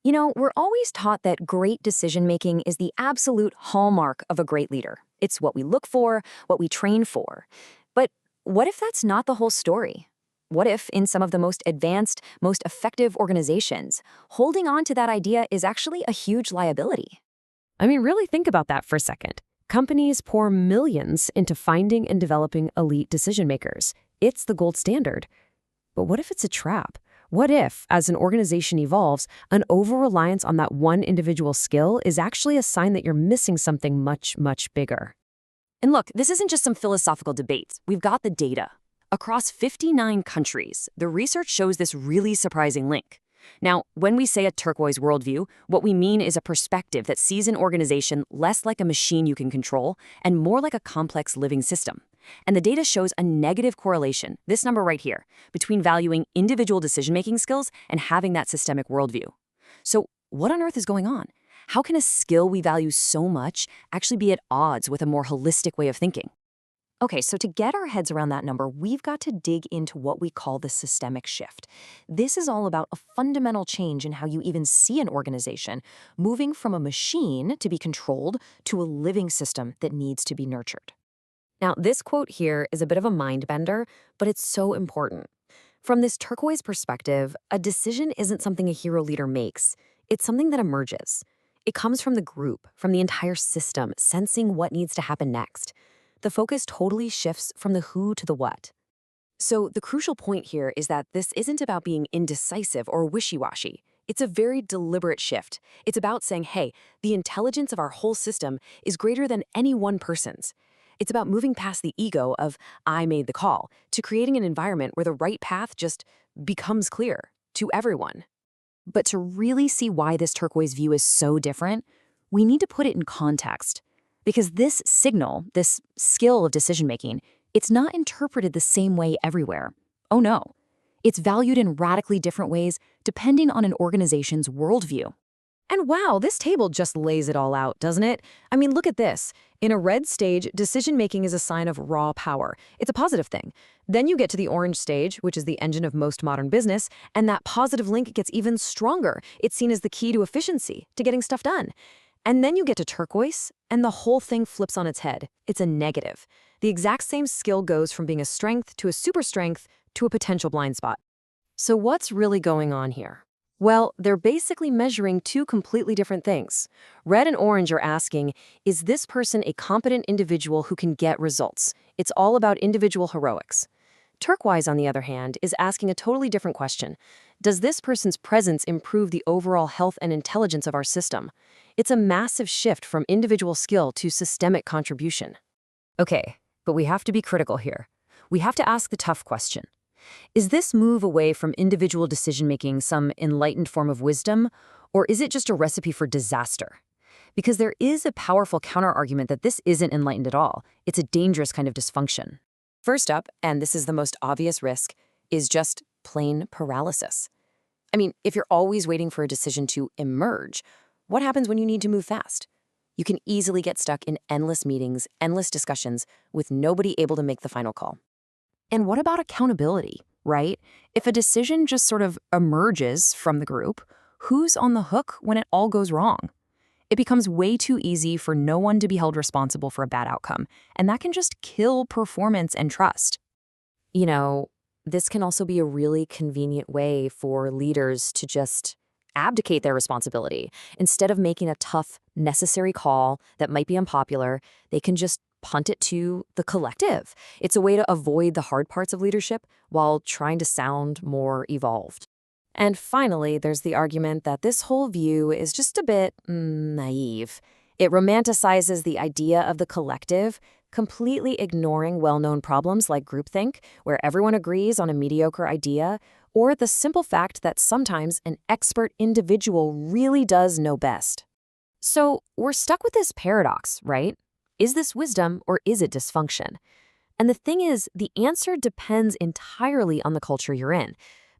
We're always taught that great decision making is the absolute hallmark of a great leader. It's what we look for, what we train for. But what if that's not the whole story? What if, in some of the most advanced, most effective organizations, holding on to that idea is actually a huge liability? I mean, really think about that for a second. Companies pour millions into finding and developing elite decision makers. It's the gold standard. But what if it's a trap? What if, as an organization evolves, an over-reliance on that one individual skill is actually a sign that you're missing something much, much bigger? And look, this isn't just some philosophical debate. We've got the data. Across 59 countries, the research shows this really surprising link. Now, when we say a turquoise worldview, what we mean is a perspective that sees an organization less like a machine you can control and more like a complex living system. And the data shows a negative correlation, this number right here, between valuing individual decision-making skills and having that systemic worldview. So what on earth is going on? How can a skill we value so much actually be at odds with a more holistic way of thinking? Okay, so to get our heads around that number, we've got to dig into what we call the systemic shift. This is all about a fundamental change in how you even see an organization, moving from a machine to be controlled to a living system that needs to be nurtured. Now, this quote here is a bit of a mind bender, but it's so important. From this turquoise perspective, a decision isn't something a hero leader makes. It's something that emerges. It comes from the group, from the entire system, sensing what needs to happen next. The focus totally shifts from the who to the what. So the crucial point here is that this isn't about being indecisive or wishy-washy. It's a very deliberate shift. It's about saying, hey, the intelligence of our whole system is greater than any one person's. It's about moving past the ego of I made the call to creating an environment where the right path just becomes clear to everyone. But to really see why this turquoise view is so different, we need to put it in context. Because this signal, this skill of decision-making, it's not interpreted the same way everywhere. Oh no. It's valued in radically different ways depending on an organization's worldview. And wow, this table just lays it all out, doesn't it? I mean, look at this. In a red stage, decision-making is a sign of raw power. It's a positive thing. Then you get to the orange stage, which is the engine of most modern business, and that positive link gets even stronger. It's seen as the key to efficiency, to getting stuff done. And then you get to turquoise, and the whole thing flips on its head. It's a negative. The exact same skill goes from being a strength to a super strength to a potential blind spot. So what's really going on here? Well, they're basically measuring two completely different things. Red and orange are asking, is this person a competent individual who can get results? It's all about individual heroics. Turquoise, on the other hand, is asking a totally different question. Does this person's presence improve the overall health and intelligence of our system? It's a massive shift from individual skill to systemic contribution. Okay, but we have to be critical here. We have to ask the tough question. Is this move away from individual decision-making some enlightened form of wisdom, or is it just a recipe for disaster? Because there is a powerful counter-argument that this isn't enlightened at all. It's a dangerous kind of dysfunction. First up, and this is the most obvious risk, is just plain paralysis. I mean, if you're always waiting for a decision to emerge, what happens when you need to move fast? You can easily get stuck in endless meetings, endless discussions, with nobody able to make the final call. And what about accountability, right? If a decision just sort of emerges from the group, who's on the hook when it all goes wrong? It becomes way too easy for no one to be held responsible for a bad outcome, and that can just kill performance and trust. This can also be a really convenient way for leaders to just abdicate their responsibility. Instead of making a tough, necessary call that might be unpopular, they can just punt it to the collective. It's a way to avoid the hard parts of leadership while trying to sound more evolved. And finally, there's the argument that this whole view is just a bit naive. It romanticizes the idea of the collective, completely ignoring well-known problems like groupthink, where everyone agrees on a mediocre idea, or the simple fact that sometimes an expert individual really does know best. So we're stuck with this paradox, right? Is this wisdom or is it dysfunction? And the thing is, the answer depends entirely on the culture you're in.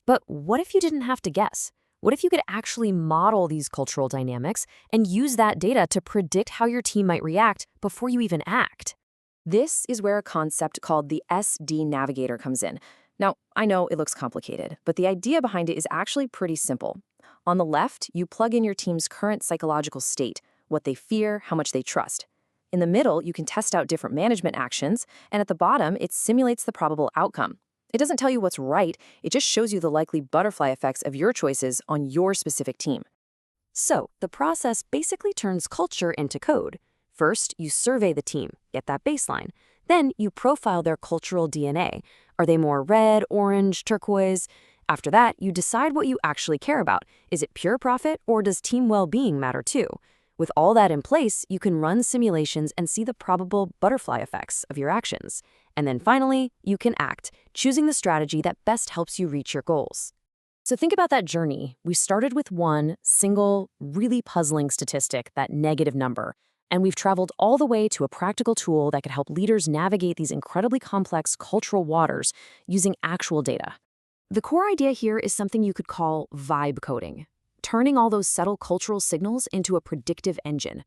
But what if you didn't have to guess? What if you could actually model these cultural dynamics and use that data to predict how your team might react before you even act? This is where a concept called the SD navigator comes in. Now, I know it looks complicated, but the idea behind it is actually pretty simple. On the left, you plug in your team's current psychological state, what they fear, how much they trust. In the middle, you can test out different management actions, and at the bottom, it simulates the probable outcome. It doesn't tell you what's right, it just shows you the likely butterfly effects of your choices on your specific team. So, the process basically turns culture into code. First, you survey the team, get that baseline. Then, you profile their cultural DNA. Are they more red, orange, turquoise? After that, you decide what you actually care about. Is it pure profit, or does team well-being matter too? With all that in place, you can run simulations and see the probable butterfly effects of your actions. And then finally, you can act, choosing the strategy that best helps you reach your goals. So think about that journey. We started with one single, really puzzling statistic, that negative number, and we've traveled all the way to a practical tool that could help leaders navigate these incredibly complex cultural waters using actual data. The core idea here is something you could call vibe coding, turning all those subtle cultural signals into a predictive engine.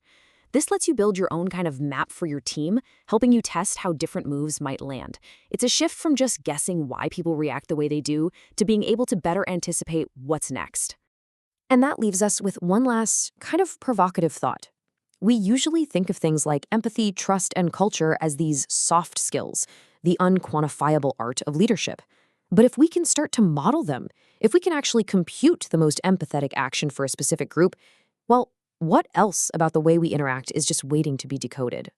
This lets you build your own kind of map for your team, helping you test how different moves might land. It's a shift from just guessing why people react the way they do to being able to better anticipate what's next. And that leaves us with one last kind of provocative thought. We usually think of things like empathy, trust, and culture as these soft skills, the unquantifiable art of leadership. But if we can start to model them, if we can actually compute the most empathetic action for a specific group, well, what else about the way we interact is just waiting to be decoded?